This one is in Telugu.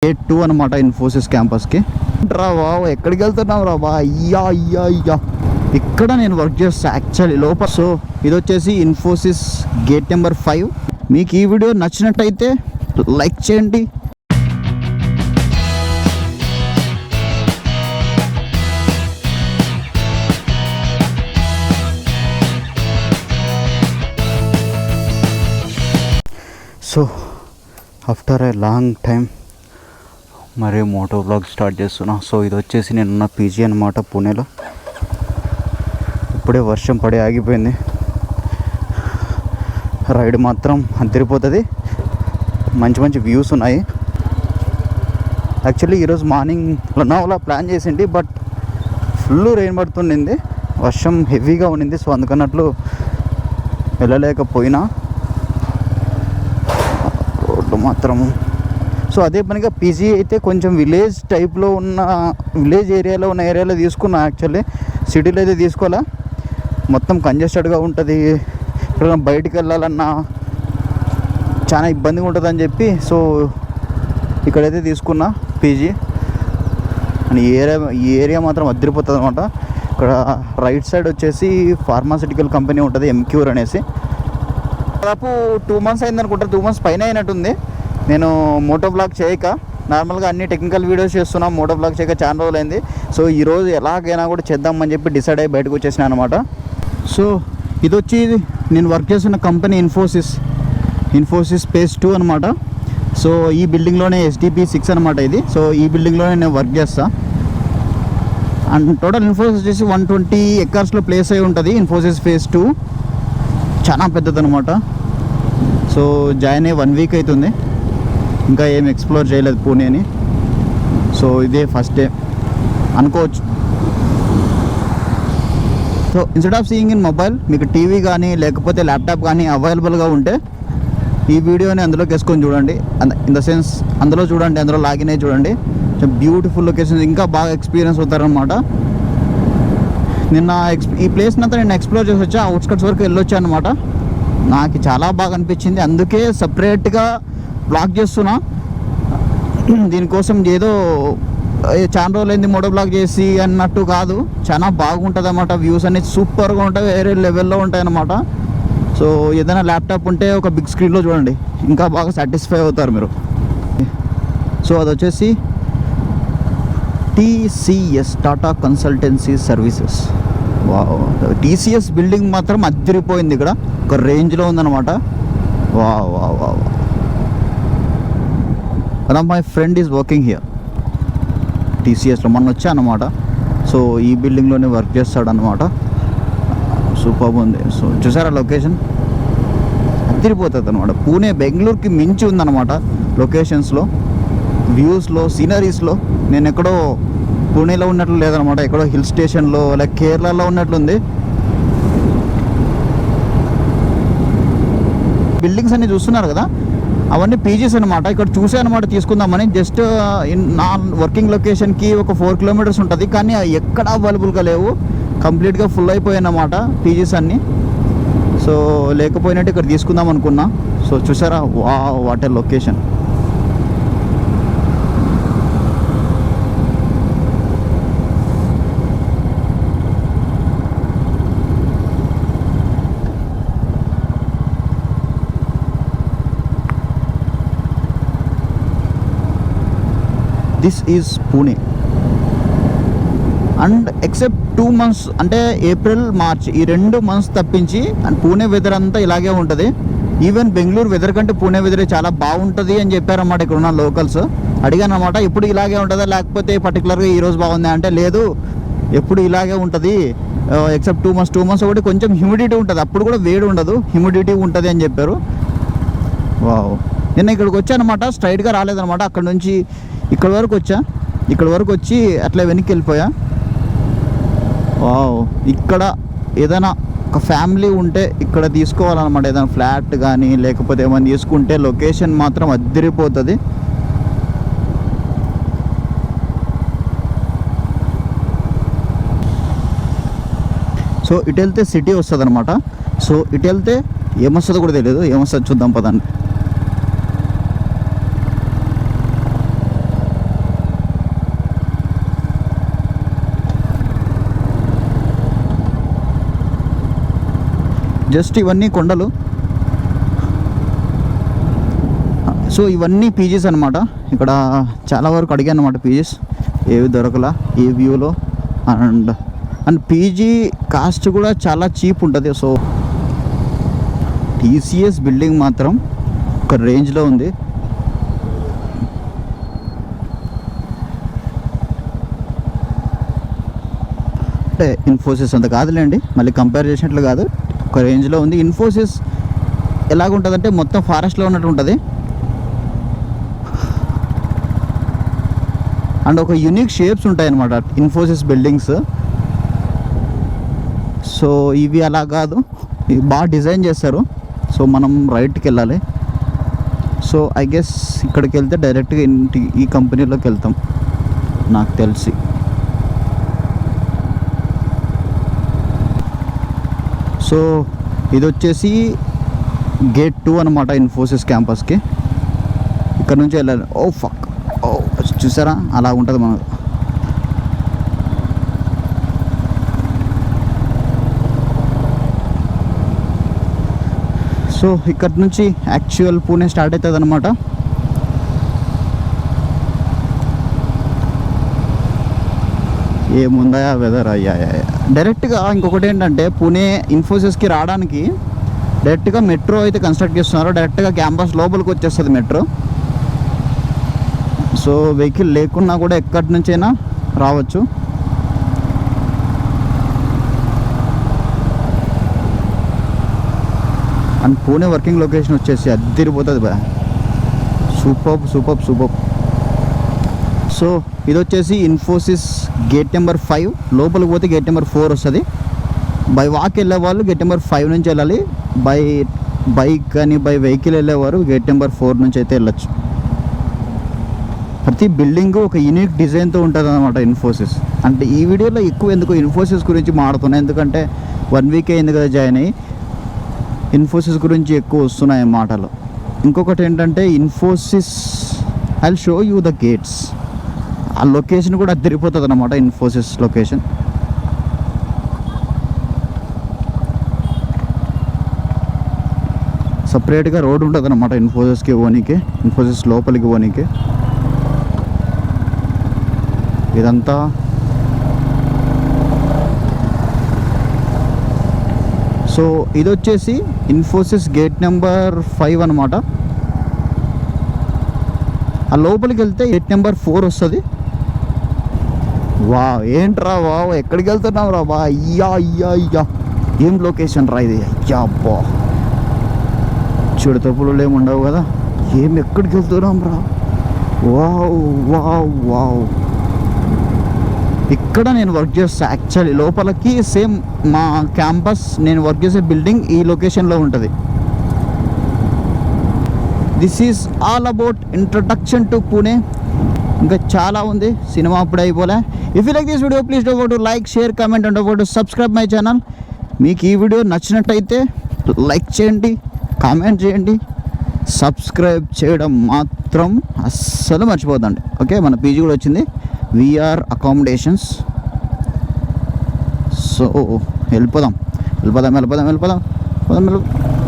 A2 అనమాట ఇన్ఫోసిస్ క్యాంపస్కి. రా బాబు ఎక్కడికి వెళ్తున్నావు రా బా, అయ్యా ఇక్కడ నేను వర్క్ చేస్తాను యాక్చువల్లీ లోపల. సో ఇది వచ్చేసి ఇన్ఫోసిస్ గేట్ నెంబర్ 5. మీకు ఈ వీడియో నచ్చినట్టయితే లైక్ చేయండి. So after a long time మరి మోటో బ్లాగ్ స్టార్ట్ చేస్తున్నా. సో ఇది వచ్చేసి నేనున్న పీజీ అనమాట పూణేలో. ఇప్పుడే వర్షం పడి ఆగిపోయింది. రైడ్ మాత్రం అదిరిపోతుంది, మంచి మంచి వ్యూస్ ఉన్నాయి. యాక్చువల్లీ ఈరోజు మార్నింగ్ లోనావాలా ప్లాన్ చేసింది, బట్ ఫుల్ రెయిన్ పడుతుండింది, వర్షం హెవీగా ఉండింది. సో అందుకన్నట్లు వెళ్ళలేకపోయినా మాత్రము. సో అదే పనిగా పీజీ అయితే కొంచెం విలేజ్ టైప్లో ఉన్న విలేజ్ ఏరియాలో తీసుకున్నా. యాక్చువల్లీ సిటీలో అయితే తీసుకోవాలా, మొత్తం కంజెస్టెడ్గా ఉంటుంది, ఇక్కడ బయటికి వెళ్ళాలన్నా చాలా ఇబ్బందిగా ఉంటుంది అని చెప్పి సో ఇక్కడైతే తీసుకున్నా పీజీ. అని ఈ ఏరియా మాత్రం అదిరిపోతుంది అనమాట. ఇక్కడ రైట్ సైడ్ వచ్చేసి ఫార్మాసిటికల్ కంపెనీ ఉంటుంది, ఎంక్యూర్ అనేసి. దాదాపు 2 months అయింది అనుకుంటా, 2 months పైన అయినట్టుంది. నేను మోటో బ్లాగ్ చేయక నార్మల్గా అన్ని టెక్నికల్ వీడియోస్ చేస్తున్నాను, మోటో బ్లాగ్ చేయక చాలా రోజులైంది. సో ఈరోజు ఎలాగైనా కూడా చేద్దామని చెప్పి డిసైడ్ అయ్యి బయటకు వచ్చేసిన అనమాట. సో ఇది వచ్చి నేను వర్క్ చేస్తున్న కంపెనీ ఇన్ఫోసిస్ స్పేస్ 2 అనమాట. సో ఈ బిల్డింగ్లోనే SDP 6 అనమాట ఇది. సో ఈ బిల్డింగ్లోనే నేను వర్క్ చేస్తాను. అండ్ టోటల్ ఇన్ఫోసిస్ వచ్చేసి 120 acresలో ప్లేస్ అయి ఉంటుంది. ఇన్ఫోసిస్ ఫేజ్ 2 చాలా పెద్దది అనమాట. సో జాయిన్ అయ్యి 1 week అవుతుంది, ఇంకా ఏం ఎక్స్ప్లోర్ చేయలేదు పూణేని. సో ఇదే ఫస్ట్ డే అనుకోవచ్చు. So instead of seeing in mobile, మీకు టీవీ కానీ లేకపోతే ల్యాప్టాప్ కానీ అవైలబుల్గా ఉంటే ఈ వీడియోని అందులోకి వేసుకొని చూడండి. ఇన్ ద సెన్స్ అందులో చూడండి, అందులో లాగిన్ అయ్యి చూడండి. బ్యూటిఫుల్ లొకేషన్స్, ఇంకా బాగా ఎక్స్పీరియన్స్ అవుతారనమాట. నిన్న ఈ ప్లేస్ని అంతా నేను ఎక్స్ప్లోర్ చేసి వచ్చా, అవుట్స్కట్స్ వరకు వెళ్ళొచ్చా అనమాట. నాకు చాలా బాగా అనిపించింది, అందుకే సపరేట్గా బ్లాగ్ చేస్తున్నా. దీనికోసం ఏదో చాలా రోజులైంది మోటో బ్లాగ్ చేసి అన్నట్టు కాదు, చాలా బాగుంటుంది అన్నమాట. వ్యూస్ అనేది సూపర్గా ఉంటాయి, వేరే లెవెల్లో ఉంటాయి అన్నమాట. సో ఏదైనా ల్యాప్టాప్ ఉంటే ఒక బిగ్ స్క్రీన్లో చూడండి, ఇంకా బాగా సాటిస్ఫై అవుతారు మీరు. సో అది వచ్చేసి TCS Tata consultancy services. TCS building మాత్రం అదిరిపోయింది, ఇక్కడ ఒక రేంజ్లో ఉందన్నమాట. వా my friend is working here TCSలో, మొన్న వచ్చా అనమాట. సో ఈ బిల్డింగ్లోనే వర్క్ చేస్తాడనమాట. సూపర్ ఉంది. సో చూసారా లొకేషన్ అదిరిపోతుంది అనమాట. పూణే బెంగళూరుకి మించి ఉందన్నమాట లొకేషన్స్లో, వ్యూస్లో, సీనరీస్లో. నేను ఎక్కడో పూణేలో ఉన్నట్లు లేదనమాట, ఎక్కడో హిల్ స్టేషన్లో లైక్ కేరళలో ఉన్నట్లుంది. బిల్డింగ్స్ అన్నీ చూస్తున్నారు కదా, అవన్నీ పీజీస్ అనమాట. ఇక్కడ చూసే అనమాట తీసుకుందామని. జస్ట్ నా వర్కింగ్ లొకేషన్కి ఒక 4 kilometers ఉంటుంది, కానీ ఎక్కడ అవైలబుల్గా లేవు, కంప్లీట్గా ఫుల్ అయిపోయాయి అన్నమాట పీజీస్ అన్నీ. సో లేకపోయినట్టు ఇక్కడ తీసుకుందాం అనుకున్నా. సో చూసారా, what a location. This is Pune. And except 2 months అంటే April, March ఈ 2 months తప్పించి అండ్ పూణే వెదర్ అంతా ఇలాగే ఉంటుంది. ఈవెన్ బెంగళూరు వెదర్ కంటే పూణే వెదర్ చాలా బాగుంటుంది అని చెప్పారన్నమాట ఇక్కడ ఉన్న లోకల్స్. అడిగాను అనమాట, ఎప్పుడు ఇలాగే ఉంటుందా లేకపోతే పర్టికులర్గా ఈరోజు బాగుంది అంటే, లేదు ఎప్పుడు ఇలాగే ఉంటుంది ఎక్సెప్ట్ 2 months ఒకటి కొంచెం హ్యూమిడిటీ ఉంటుంది, అప్పుడు కూడా వేడి ఉండదు, హ్యూమిడిటీ ఉంటుంది అని చెప్పారు. వావ్, నేను ఇక్కడికి వచ్చానమాట, స్ట్రైట్గా రాలేదనమాట. అక్కడ నుంచి ఇక్కడ వరకు వచ్చి అట్లా వెనక్కి వెళ్ళిపోయా. వావ్, ఇక్కడ ఏదైనా ఒక ఫ్యామిలీ ఉంటే ఇక్కడ తీసుకోవాలన్నమాట. ఏదైనా ఫ్లాట్ కానీ లేకపోతే ఏమైనా తీసుకుంటే లొకేషన్ మాత్రం అదిరిపోతుంది. సో ఇటు వెళ్తే సిటీ వస్తుంది అనమాట. సో ఇటు వెళ్తే ఏమొస్తుందో కూడా తెలియదు, ఏమొస్తుందో చూద్దాం పదండి. జస్ట్ ఇవన్నీ కొండలు. సో ఇవన్నీ పీజీస్ అనమాట. ఇక్కడ చాలా వరకు అడిగాను అనమాట పీజీస్, ఏవి దొరకలా ఈ వ్యూలో. అండ్ పీజీ కాస్ట్ కూడా చాలా చీప్ ఉంటుంది. సో టీసీఎస్ బిల్డింగ్ మాత్రం ఒక రేంజ్లో ఉంది. అంటే ఇన్ఫోసిస్ అంత కాదులేండి, మళ్ళీ కంపేర్ చేసినట్లు కాదు, ఒక రేంజ్లో ఉంది. ఇన్ఫోసిస్ ఎలాగుంటుందంటే మొత్తం ఫారెస్ట్లో ఉన్నట్టు ఉంటుంది. అండ్ ఒక యూనిక్ షేప్స్ ఉంటాయి అన్నమాట ఇన్ఫోసిస్ బిల్డింగ్స్. సో ఇవి అలా కాదు, ఇవి బాగా డిజైన్ చేస్తారు. సో మనం రైట్కి వెళ్ళాలి. సో ఐ గెస్ ఇక్కడికి వెళ్తే డైరెక్ట్గా ఈ కంపెనీలోకి వెళ్తాం నాకు తెలిసి. సో ఇది వచ్చేసి గేట్ 2 అనమాట ఇన్ఫోసిస్ క్యాంపస్కి. ఇక్కడ నుంచి వెళ్ళాలి. ఓ ఫక్, ఓ చూసారా అలా ఉంటుంది మనకు. సో ఇక్కడ నుంచి యాక్చువల్ పూణే స్టార్ట్ అవుతుంది అనమాట. ఏముందా వెదర్ అయ్యా. డైరెక్ట్గా ఇంకొకటి ఏంటంటే పూణే ఇన్ఫోసిస్కి రావడానికి డైరెక్ట్గా మెట్రో అయితే కన్స్ట్రక్ట్ చేస్తున్నారు. డైరెక్ట్గా క్యాంపస్ లోపలికి వచ్చేస్తుంది మెట్రో. సో వెహికల్ లేకున్నా కూడా ఎక్కడి నుంచైనా రావచ్చు. అండ్ పూణే వర్కింగ్ లొకేషన్ వచ్చేసి అదిరిపోతుంది బా, సూపర్ సూపర్ సూపర్. సో ఇది వచ్చేసి ఇన్ఫోసిస్ గేట్ నెంబర్ 5. లోపలికి పోతే గేట్ నెంబర్ 4 వస్తుంది. బై వాక్ వెళ్ళే వాళ్ళు గేట్ నెంబర్ 5 నుంచి వెళ్ళాలి. బై బైక్ కానీ బై వెహికల్ వెళ్ళేవారు గేట్ నెంబర్ 4 నుంచి అయితే వెళ్ళచ్చు. ప్రతి బిల్డింగ్ ఒక యూనిక్ డిజైన్తో ఉంటుంది అనమాట ఇన్ఫోసిస్. అంటే ఈ వీడియోలో ఎక్కువ ఎందుకు ఇన్ఫోసిస్ గురించి మాడుతున్నాయి, ఎందుకంటే 1 వీక్ అయింది కదా జాయిన్ అయ్యి, ఇన్ఫోసిస్ గురించి ఎక్కువ వస్తున్నాయి మాటలు. ఇంకొకటి ఏంటంటే Infosys, I will show you the gates. ఆ లొకేషన్ కూడా అదిరిపోతుంది అనమాట ఇన్ఫోసిస్ లొకేషన్. సపరేట్గా రోడ్ ఉంటుంది అనమాట ఇన్ఫోసిస్కి పోనీకి, ఇన్ఫోసిస్ లోపలికి పోనీకి. ఇదంతా సో ఇది వచ్చేసి ఇన్ఫోసిస్ గేట్ నెంబర్ 5 అనమాట. ఆ లోపలికి వెళ్తే గేట్ నెంబర్ 4 వస్తుంది. వా ఏంట్రా వావ్, ఎక్కడికి వెళ్తున్నావు రా బా, అయ్యా అయ్యా అయ్యా ఏం లొకేషన్ రా ఇది, అయ్యా అబ్బా. చెడు తప్పులు ఏమి ఉండవు కదా, ఏం ఎక్కడికి వెళ్తున్నాం రా. Wow wow wow. ఇక్కడ నేను వర్క్ చేస్తా యాక్చువల్లీ. లోపలికి సేమ్ మా క్యాంపస్ నేను వర్క్ చేసే బిల్డింగ్ ఈ లొకేషన్లో ఉంటుంది. This is all about introduction to Pune. ఇంకా చాలా ఉంది, సినిమా అప్పుడే అయిపోలే. If you like this video please don't forget to like, share, comment and don't forget to subscribe my channel. మీకు ఈ వీడియో నచ్చినట్టయితే లైక్ చేయండి, కామెంట్ చేయండి, సబ్స్క్రైబ్ చేయడం మాత్రం అస్సలు మర్చిపోద్దండి. ఓకే, మన పీజీ కూడా వచ్చింది, వీఆర్ అకామిడేషన్స్. సో వెళ్ళిపోదాం వెళ్ళిపోదాం వెళ్ళిపోదాం వెళ్ళిపోదాం వెళ్ళిపోదాం.